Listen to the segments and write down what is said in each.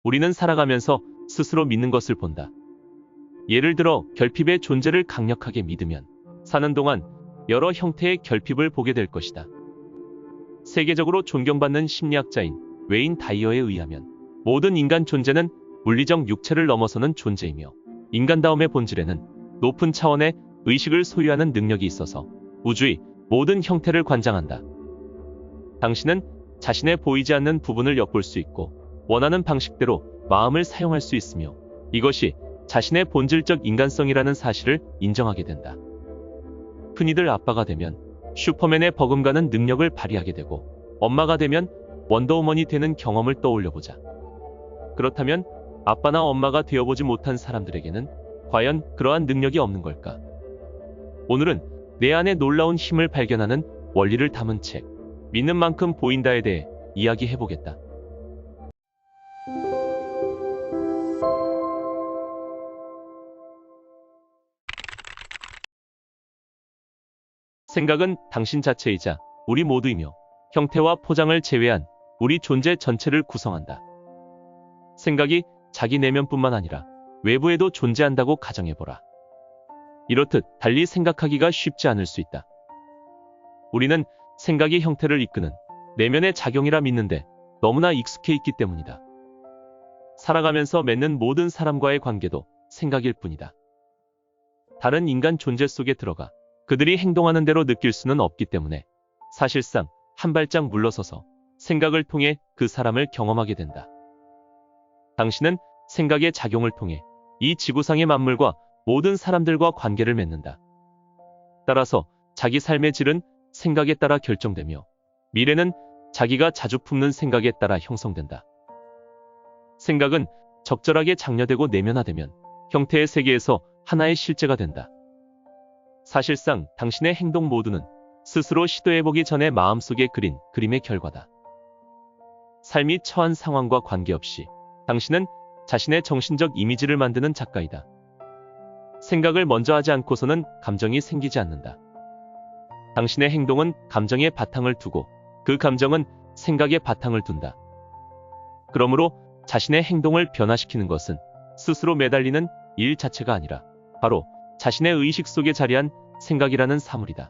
우리는 살아가면서 스스로 믿는 것을 본다. 예를 들어 결핍의 존재를 강력하게 믿으면 사는 동안 여러 형태의 결핍을 보게 될 것이다. 세계적으로 존경받는 심리학자인 웨인 다이어에 의하면 모든 인간 존재는 물리적 육체를 넘어서는 존재이며 인간다움의 본질에는 높은 차원의 의식을 소유하는 능력이 있어서 우주의 모든 형태를 관장한다. 당신은 자신의 보이지 않는 부분을 엿볼 수 있고 원하는 방식대로 마음을 사용할 수 있으며 이것이 자신의 본질적 인간성이라는 사실을 인정하게 된다. 흔히들 아빠가 되면 슈퍼맨의 버금가는 능력을 발휘하게 되고 엄마가 되면 원더우먼이 되는 경험을 떠올려보자. 그렇다면 아빠나 엄마가 되어보지 못한 사람들에게는 과연 그러한 능력이 없는 걸까? 오늘은 내 안에 놀라운 힘을 발견하는 원리를 담은 책, 믿는 만큼 보인다에 대해 이야기해보겠다. 생각은 당신 자체이자 우리 모두이며 형태와 포장을 제외한 우리 존재 전체를 구성한다. 생각이 자기 내면뿐만 아니라 외부에도 존재한다고 가정해보라. 이렇듯 달리 생각하기가 쉽지 않을 수 있다. 우리는 생각이 형태를 이끄는 내면의 작용이라 믿는데 너무나 익숙해 있기 때문이다. 살아가면서 맺는 모든 사람과의 관계도 생각일 뿐이다. 다른 인간 존재 속에 들어가 그들이 행동하는 대로 느낄 수는 없기 때문에 사실상 한 발짝 물러서서 생각을 통해 그 사람을 경험하게 된다. 당신은 생각의 작용을 통해 이 지구상의 만물과 모든 사람들과 관계를 맺는다. 따라서 자기 삶의 질은 생각에 따라 결정되며 미래는 자기가 자주 품는 생각에 따라 형성된다. 생각은 적절하게 장려되고 내면화되면 형태의 세계에서 하나의 실제가 된다. 사실상 당신의 행동 모두는 스스로 시도해보기 전에 마음속에 그린 그림의 결과다. 삶이 처한 상황과 관계없이 당신은 자신의 정신적 이미지를 만드는 작가이다. 생각을 먼저 하지 않고서는 감정이 생기지 않는다. 당신의 행동은 감정의 바탕을 두고 그 감정은 생각의 바탕을 둔다. 그러므로 자신의 행동을 변화시키는 것은 스스로 매달리는 일 자체가 아니라 바로 자신의 의식 속에 자리한 생각이라는 사물이다.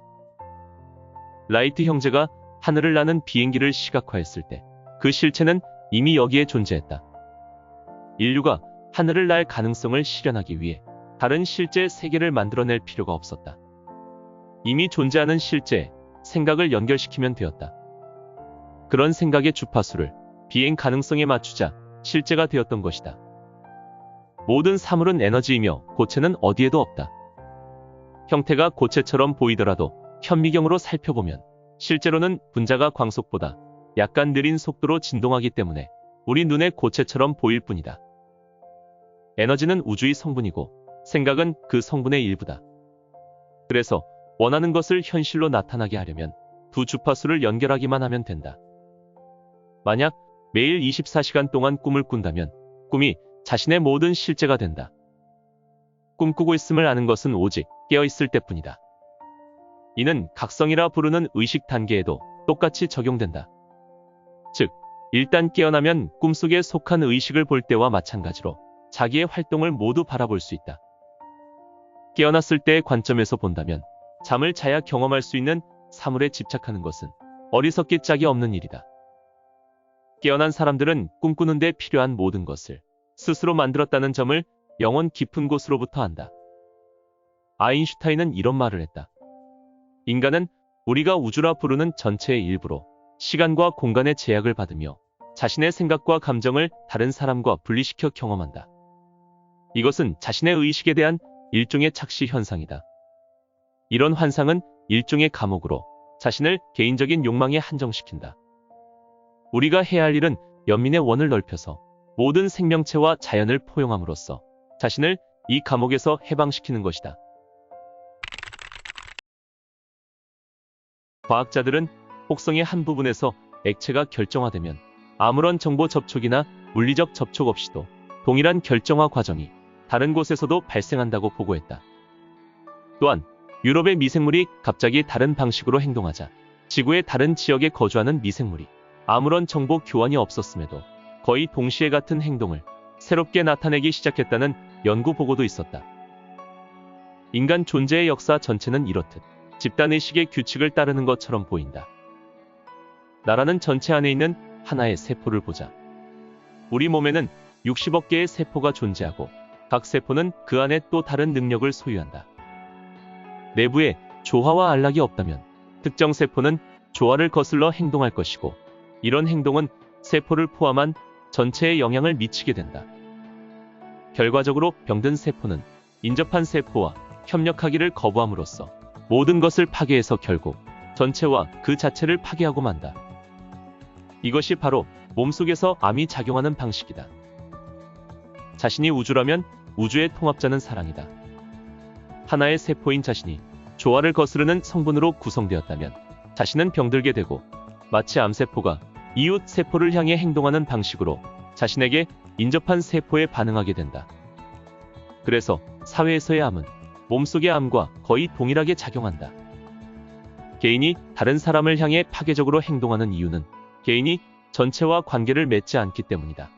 라이트 형제가 하늘을 나는 비행기를 시각화했을 때 그 실체는 이미 여기에 존재했다. 인류가 하늘을 날 가능성을 실현하기 위해 다른 실제 세계를 만들어낼 필요가 없었다. 이미 존재하는 실제에 생각을 연결시키면 되었다. 그런 생각의 주파수를 비행 가능성에 맞추자 실제가 되었던 것이다. 모든 사물은 에너지이며 고체는 어디에도 없다. 형태가 고체처럼 보이더라도 현미경으로 살펴보면 실제로는 분자가 광속보다 약간 느린 속도로 진동하기 때문에 우리 눈에 고체처럼 보일 뿐이다. 에너지는 우주의 성분이고 생각은 그 성분의 일부다. 그래서 원하는 것을 현실로 나타나게 하려면 두 주파수를 연결하기만 하면 된다. 만약 매일 24시간 동안 꿈을 꾼다면 꿈이 자신의 모든 실제가 된다. 꿈꾸고 있음을 아는 것은 오직 깨어있을 때뿐이다. 이는 각성이라 부르는 의식 단계에도 똑같이 적용된다. 즉, 일단 깨어나면 꿈속에 속한 의식을 볼 때와 마찬가지로 자기의 활동을 모두 바라볼 수 있다. 깨어났을 때의 관점에서 본다면 잠을 자야 경험할 수 있는 사물에 집착하는 것은 어리석기 짝이 없는 일이다. 깨어난 사람들은 꿈꾸는 데 필요한 모든 것을 스스로 만들었다는 점을 영혼 깊은 곳으로부터 안다. 아인슈타인은 이런 말을 했다. 인간은 우리가 우주라 부르는 전체의 일부로 시간과 공간의 제약을 받으며 자신의 생각과 감정을 다른 사람과 분리시켜 경험한다. 이것은 자신의 의식에 대한 일종의 착시 현상이다. 이런 환상은 일종의 감옥으로 자신을 개인적인 욕망에 한정시킨다. 우리가 해야 할 일은 연민의 원을 넓혀서 모든 생명체와 자연을 포용함으로써 자신을 이 감옥에서 해방시키는 것이다. 과학자들은 혹성의 한 부분에서 액체가 결정화되면 아무런 정보 접촉이나 물리적 접촉 없이도 동일한 결정화 과정이 다른 곳에서도 발생한다고 보고했다. 또한 유럽의 미생물이 갑자기 다른 방식으로 행동하자 지구의 다른 지역에 거주하는 미생물이 아무런 정보 교환이 없었음에도 거의 동시에 같은 행동을 새롭게 나타내기 시작했다는 연구 보고도 있었다. 인간 존재의 역사 전체는 이렇듯 집단의식의 규칙을 따르는 것처럼 보인다. 나라는 전체 안에 있는 하나의 세포를 보자. 우리 몸에는 60억 개의 세포가 존재하고 각 세포는 그 안에 또 다른 능력을 소유한다. 내부에 조화와 안락이 없다면 특정 세포는 조화를 거슬러 행동할 것이고, 이런 행동은 세포를 포함한 전체에 영향을 미치게 된다. 결과적으로 병든 세포는 인접한 세포와 협력하기를 거부함으로써 모든 것을 파괴해서 결국 전체와 그 자체를 파괴하고 만다. 이것이 바로 몸속에서 암이 작용하는 방식이다. 자신이 우주라면 우주의 통합자는 사랑이다. 하나의 세포인 자신이 조화를 거스르는 성분으로 구성되었다면 자신은 병들게 되고, 마치 암세포가 이웃 세포를 향해 행동하는 방식으로 자신에게 인접한 파세포에 반응하게 된다. 그래서 사회에서의 암은 몸속의 암과 거의 동일하게 작용한다. 개인이 다른 사람을 향해 파괴적으로 행동하는 이유는 개인이 전체와 관계를 맺지 않기 때문이다.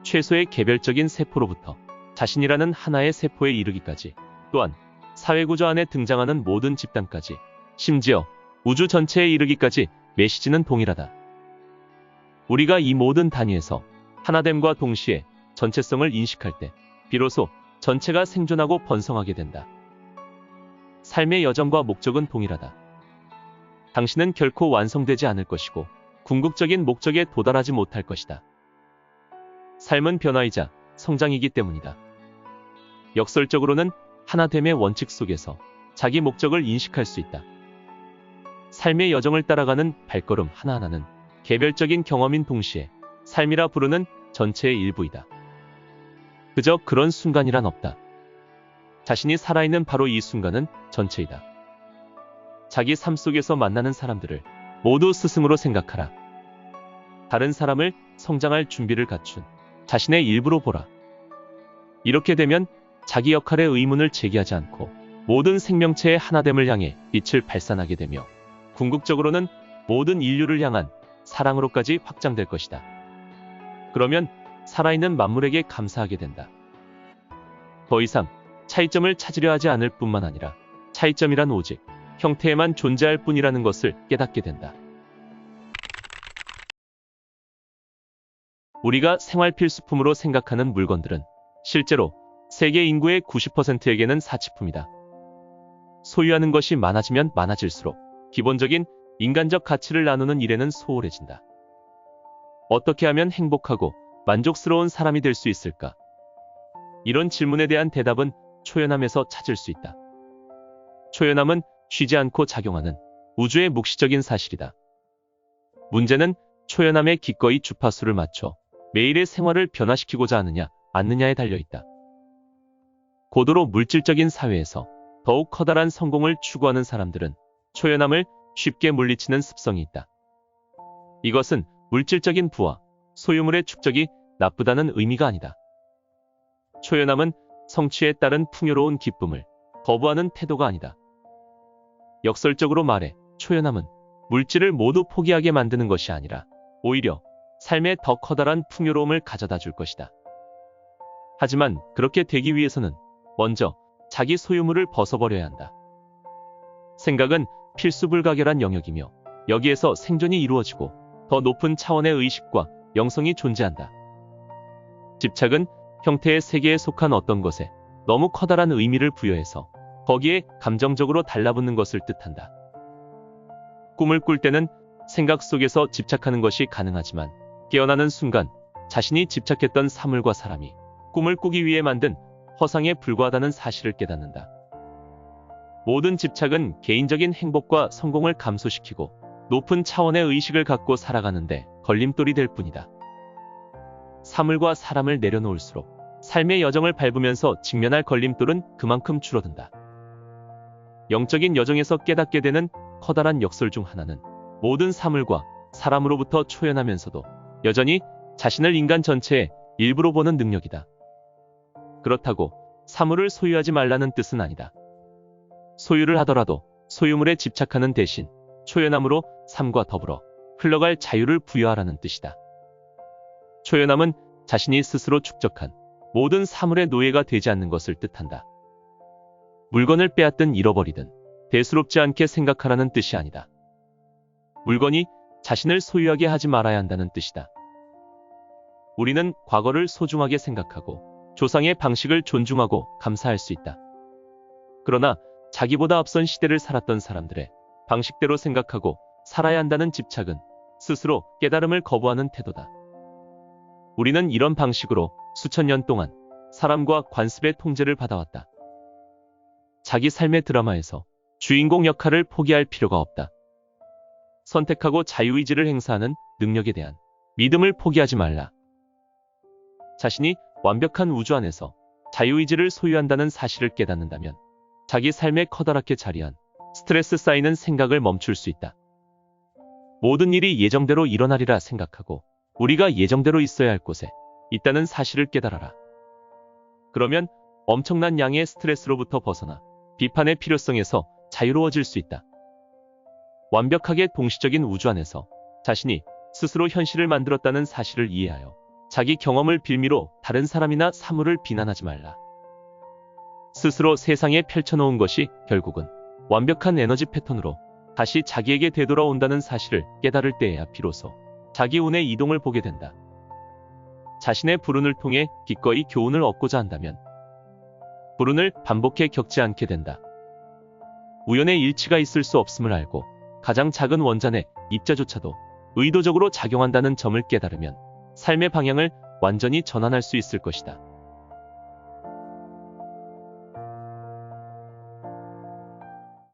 최소의 개별적인 세포로부터 자신이라는 하나의 세포에 이르기까지, 또한 사회구조 안에 등장하는 모든 집단까지, 심지어 우주 전체에 이르기까지 메시지는 동일하다. 우리가 이 모든 단위에서 하나됨과 동시에 전체성을 인식할 때 비로소 전체가 생존하고 번성하게 된다. 삶의 여정과 목적은 동일하다. 당신은 결코 완성되지 않을 것이고 궁극적인 목적에 도달하지 못할 것이다. 삶은 변화이자 성장이기 때문이다. 역설적으로는 하나됨의 원칙 속에서 자기 목적을 인식할 수 있다. 삶의 여정을 따라가는 발걸음 하나하나는 개별적인 경험인 동시에 삶이라 부르는 전체의 일부이다. 그저 그런 순간이란 없다. 자신이 살아있는 바로 이 순간은 전체이다. 자기 삶 속에서 만나는 사람들을 모두 스승으로 생각하라. 다른 사람을 성장할 준비를 갖춘 자신의 일부로 보라. 이렇게 되면 자기 역할의 의문을 제기하지 않고 모든 생명체의 하나됨을 향해 빛을 발산하게 되며, 궁극적으로는 모든 인류를 향한 사랑으로까지 확장될 것이다. 그러면 살아있는 만물에게 감사하게 된다. 더 이상 차이점을 찾으려 하지 않을 뿐만 아니라 차이점이란 오직 형태에만 존재할 뿐이라는 것을 깨닫게 된다. 우리가 생활 필수품으로 생각하는 물건들은 실제로 세계 인구의 90%에게는 사치품이다. 소유하는 것이 많아지면 많아질수록 기본적인 인간적 가치를 나누는 일에는 소홀해진다. 어떻게 하면 행복하고 만족스러운 사람이 될 수 있을까? 이런 질문에 대한 대답은 초연함에서 찾을 수 있다. 초연함은 쉬지 않고 작용하는 우주의 묵시적인 사실이다. 문제는 초연함에 기꺼이 주파수를 맞춰 매일의 생활을 변화시키고자 하느냐 않느냐에 달려있다. 고도로 물질적인 사회에서 더욱 커다란 성공을 추구하는 사람들은 초연함을 쉽게 물리치는 습성이 있다. 이것은 물질적인 부와 소유물의 축적이 나쁘다는 의미가 아니다. 초연함은 성취에 따른 풍요로운 기쁨을 거부하는 태도가 아니다. 역설적으로 말해 초연함은 물질을 모두 포기하게 만드는 것이 아니라 오히려 삶에 더 커다란 풍요로움을 가져다 줄 것이다. 하지만 그렇게 되기 위해서는 먼저 자기 소유물을 벗어버려야 한다. 생각은 필수불가결한 영역이며, 여기에서 생존이 이루어지고 더 높은 차원의 의식과 영성이 존재한다. 집착은 형태의 세계에 속한 어떤 것에 너무 커다란 의미를 부여해서 거기에 감정적으로 달라붙는 것을 뜻한다. 꿈을 꿀 때는 생각 속에서 집착하는 것이 가능하지만, 깨어나는 순간 자신이 집착했던 사물과 사람이 꿈을 꾸기 위해 만든 허상에 불과하다는 사실을 깨닫는다. 모든 집착은 개인적인 행복과 성공을 감소시키고 높은 차원의 의식을 갖고 살아가는데 걸림돌이 될 뿐이다. 사물과 사람을 내려놓을수록 삶의 여정을 밟으면서 직면할 걸림돌은 그만큼 줄어든다. 영적인 여정에서 깨닫게 되는 커다란 역설 중 하나는 모든 사물과 사람으로부터 초연하면서도 여전히 자신을 인간 전체의 일부로 보는 능력이다. 그렇다고 사물을 소유하지 말라는 뜻은 아니다. 소유를 하더라도 소유물에 집착하는 대신 초연함으로 삶과 더불어 흘러갈 자유를 부여하라는 뜻이다. 초연함은 자신이 스스로 축적한 모든 사물의 노예가 되지 않는 것을 뜻한다. 물건을 빼앗든 잃어버리든 대수롭지 않게 생각하라는 뜻이 아니다. 물건이 자신을 소유하게 하지 말아야 한다는 뜻이다. 우리는 과거를 소중하게 생각하고 조상의 방식을 존중하고 감사할 수 있다. 그러나 자기보다 앞선 시대를 살았던 사람들의 방식대로 생각하고 살아야 한다는 집착은 스스로 깨달음을 거부하는 태도다. 우리는 이런 방식으로 수천 년 동안 사람과 관습의 통제를 받아왔다. 자기 삶의 드라마에서 주인공 역할을 포기할 필요가 없다. 선택하고 자유의지를 행사하는 능력에 대한 믿음을 포기하지 말라. 자신이 완벽한 우주 안에서 자유의지를 소유한다는 사실을 깨닫는다면 자기 삶에 커다랗게 자리한 스트레스 쌓이는 생각을 멈출 수 있다. 모든 일이 예정대로 일어나리라 생각하고 우리가 예정대로 있어야 할 곳에 있다는 사실을 깨달아라. 그러면 엄청난 양의 스트레스로부터 벗어나 비판의 필요성에서 자유로워질 수 있다. 완벽하게 동시적인 우주 안에서 자신이 스스로 현실을 만들었다는 사실을 이해하여 자기 경험을 빌미로 다른 사람이나 사물을 비난하지 말라. 스스로 세상에 펼쳐놓은 것이 결국은 완벽한 에너지 패턴으로 다시 자기에게 되돌아온다는 사실을 깨달을 때에야 비로소 자기 운의 이동을 보게 된다. 자신의 불운을 통해 기꺼이 교훈을 얻고자 한다면 불운을 반복해 겪지 않게 된다. 우연의 일치가 있을 수 없음을 알고 가장 작은 원잔의 입자조차도 의도적으로 작용한다는 점을 깨달으면 삶의 방향을 완전히 전환할 수 있을 것이다.